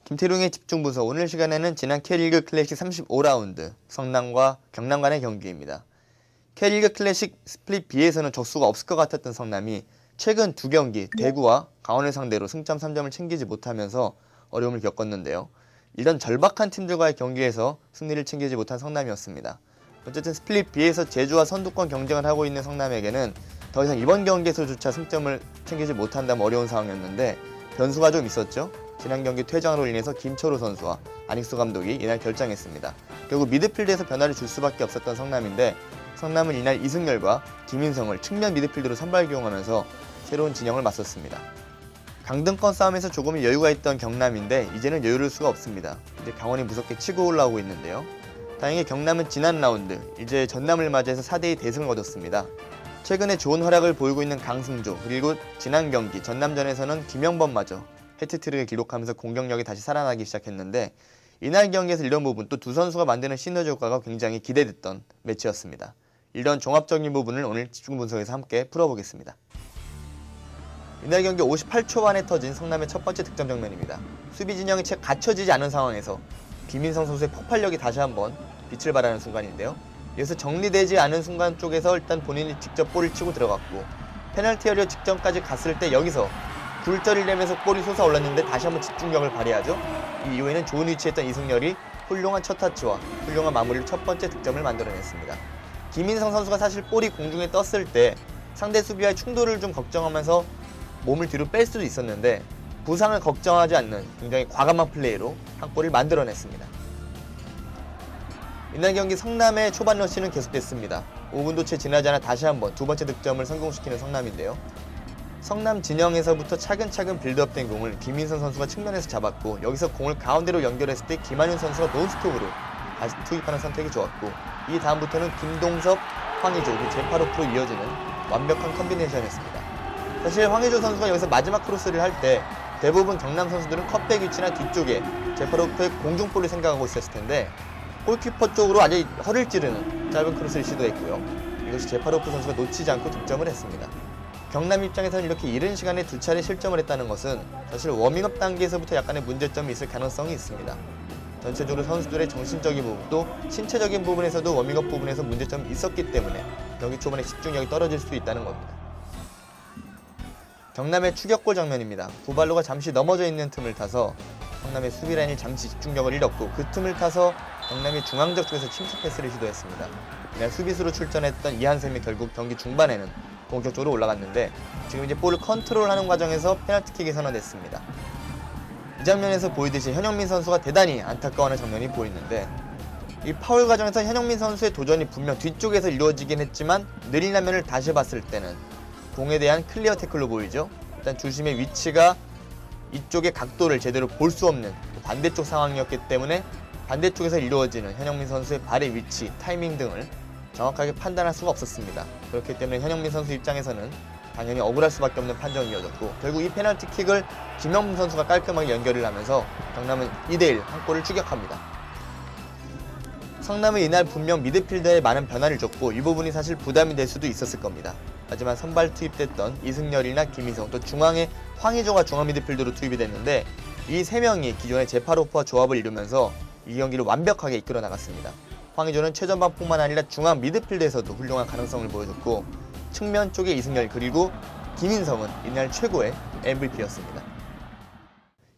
김태룡의 집중분석. 오늘 시간에는 지난 K리그 클래식 35라운드 성남과 경남 간의 경기입니다. K리그 클래식 스플릿 B에서는 적수가 없을 것 같았던 성남이 최근 두 경기 대구와 강원을 상대로 승점 3점을 챙기지 못하면서 어려움을 겪었는데요. 이런 절박한 팀들과의 경기에서 승리를 챙기지 못한 성남이었습니다. 어쨌든 스플릿 B에서 제주와 선두권 경쟁을 하고 있는 성남에게는 더 이상 이번 경기에서조차 승점을 챙기지 못한다면 어려운 상황이었는데 변수가 좀 있었죠. 지난 경기 퇴장으로 인해서 김철우 선수와 안익수 감독이 이날 결장했습니다. 결국 미드필드에서 변화를 줄 수밖에 없었던 성남인데 성남은 이날 이승열과 김인성을 측면 미드필드로 선발 기용하면서 새로운 진영을 맞섰습니다. 강등권 싸움에서 조금의 여유가 있던 경남인데 이제는 여유를 수가 없습니다. 이제 강원이 무섭게 치고 올라오고 있는데요. 다행히 경남은 지난 라운드 이제 전남을 맞이해서 4대2 대승을 거뒀습니다. 최근에 좋은 활약을 보이고 있는 강승조, 그리고 지난 경기 전남전에서는 김영범마저 해트트릭을 기록하면서 공격력이 다시 살아나기 시작했는데 이날 경기에서 이런 부분, 또 두 선수가 만드는 시너지 효과가 굉장히 기대됐던 매치였습니다. 이런 종합적인 부분을 오늘 집중 분석에서 함께 풀어보겠습니다. 이날 경기 58초 만에 터진 성남의 첫 번째 득점 장면입니다. 수비 진영이 채 갖춰지지 않은 상황에서 김인성 선수의 폭발력이 다시 한번 빛을 발하는 순간인데요. 여기서 정리되지 않은 순간 쪽에서 일단 본인이 직접 볼을 치고 들어갔고 페널티 에리어 직전까지 갔을 때 여기서 굴절이 되면서 볼이 솟아올랐는데 다시 한번 집중력을 발휘하죠. 이 이후에는 좋은 위치에 있던 이승열이 훌륭한 첫 타치와 훌륭한 마무리로 첫 번째 득점을 만들어냈습니다. 김인성 선수가 사실 볼이 공중에 떴을 때 상대 수비와의 충돌을 좀 걱정하면서 몸을 뒤로 뺄 수도 있었는데 부상을 걱정하지 않는 굉장히 과감한 플레이로 한 골을 만들어냈습니다. 이날 경기 성남의 초반 러시는 계속됐습니다. 5분도 채 지나지 않아 다시 한번 두 번째 득점을 성공시키는 성남인데요. 성남 진영에서부터 차근차근 빌드업된 공을 김인성 선수가 측면에서 잡았고 여기서 공을 가운데로 연결했을 때 김한윤 선수가 논스톱으로 다시 투입하는 선택이 좋았고 이 다음부터는 김동섭, 황의조, 제파로프로 이어지는 완벽한 컨비네이션이었습니다. 사실 황의조 선수가 여기서 마지막 크로스를 할 때 대부분 경남 선수들은 컵백 위치나 뒤쪽에 제파로프의 공중볼을 생각하고 있었을 텐데 골키퍼 쪽으로 아주 허를 찌르는 짧은 크로스를 시도했고요. 이것이 제파로프 선수가 놓치지 않고 득점을 했습니다. 경남 입장에서는 이렇게 이른 시간에 두 차례 실점을 했다는 것은 사실 워밍업 단계에서부터 약간의 문제점이 있을 가능성이 있습니다. 전체적으로 선수들의 정신적인 부분, 또 신체적인 부분에서도 워밍업 부분에서 문제점이 있었기 때문에 경기 초반에 집중력이 떨어질 수 있다는 겁니다. 경남의 추격골 장면입니다. 구발로가 잠시 넘어져 있는 틈을 타서 성남의 수비라인이 잠시 집중력을 잃었고 그 틈을 타서 경남이 중앙적 쪽에서 침투 패스를 시도했습니다. 이날 수비수로 출전했던 이한샘이 결국 경기 중반에는 공격적으로 올라갔는데 지금 이제 볼을 컨트롤하는 과정에서 페널티킥이 선언됐습니다. 이 장면에서 보이듯이 현영민 선수가 대단히 안타까워하는 장면이 보이는데 이 파울 과정에서 현영민 선수의 도전이 분명 뒤쪽에서 이루어지긴 했지만 느린 화면을 다시 봤을 때는 공에 대한 클리어 태클로 보이죠. 일단 주심의 위치가 이쪽의 각도를 제대로 볼 수 없는 반대쪽 상황이었기 때문에 반대쪽에서 이루어지는 현영민 선수의 발의 위치, 타이밍 등을 정확하게 판단할 수가 없었습니다. 그렇기 때문에 현영민 선수 입장에서는 당연히 억울할 수밖에 없는 판정이 이어졌고 결국 이 페널티킥을 김영문 선수가 깔끔하게 연결을 하면서 경남은 2대1 한 골을 추격합니다. 성남은 이날 분명 미드필더에 많은 변화를 줬고 이 부분이 사실 부담이 될 수도 있었을 겁니다. 하지만 선발 투입됐던 이승열이나 김희성, 또 중앙에 황의조가 중앙 미드필더로 투입이 됐는데 이 세 명이 기존의 제파로프와 조합을 이루면서 이 경기를 완벽하게 이끌어 나갔습니다. 황의조는 최전방뿐만 아니라 중앙 미드필드에서도 훌륭한 가능성을 보여줬고 측면 쪽에 이승열, 그리고 김인성은 이날 최고의 MVP였습니다.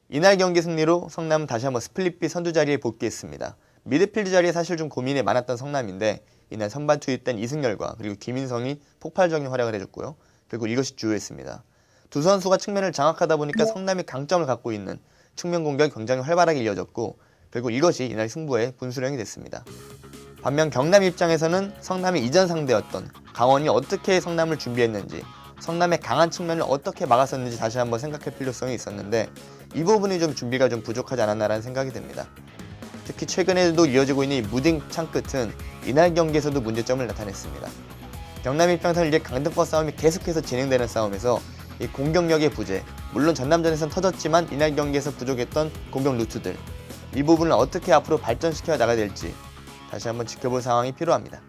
이날 경기 승리로 성남은 다시 한번 스플릿 B 선두 자리에 복귀했습니다. 미드필드 자리에 사실 좀 고민이 많았던 성남인데 이날 선발 투입된 이승열과 그리고 김인성이 폭발적인 활약을 해줬고요. 그리고 이것이 주요했습니다. 두 선수가 측면을 장악하다 보니까 성남이 강점을 갖고 있는 측면 공격이 굉장히 활발하게 이어졌고 결국 이것이 이날 승부의 분수령이 됐습니다. 반면 경남 입장에서는 성남이 이전 상대였던 강원이 어떻게 성남을 준비했는지, 성남의 강한 측면을 어떻게 막았었는지 다시 한번 생각할 필요성이 있었는데 이 부분이 좀 준비가 좀 부족하지 않았나라는 생각이 듭니다. 특히 최근에도 이어지고 있는 이 무딩 창끝은 이날 경기에서도 문제점을 나타냈습니다. 경남 입장에서는 이제 강등권 싸움이 계속해서 진행되는 싸움에서 이 공격력의 부재, 물론 전남전에선 터졌지만 이날 경기에서 부족했던 공격 루트들, 이 부분을 어떻게 앞으로 발전시켜 나가야 될지 다시 한번 지켜볼 상황이 필요합니다.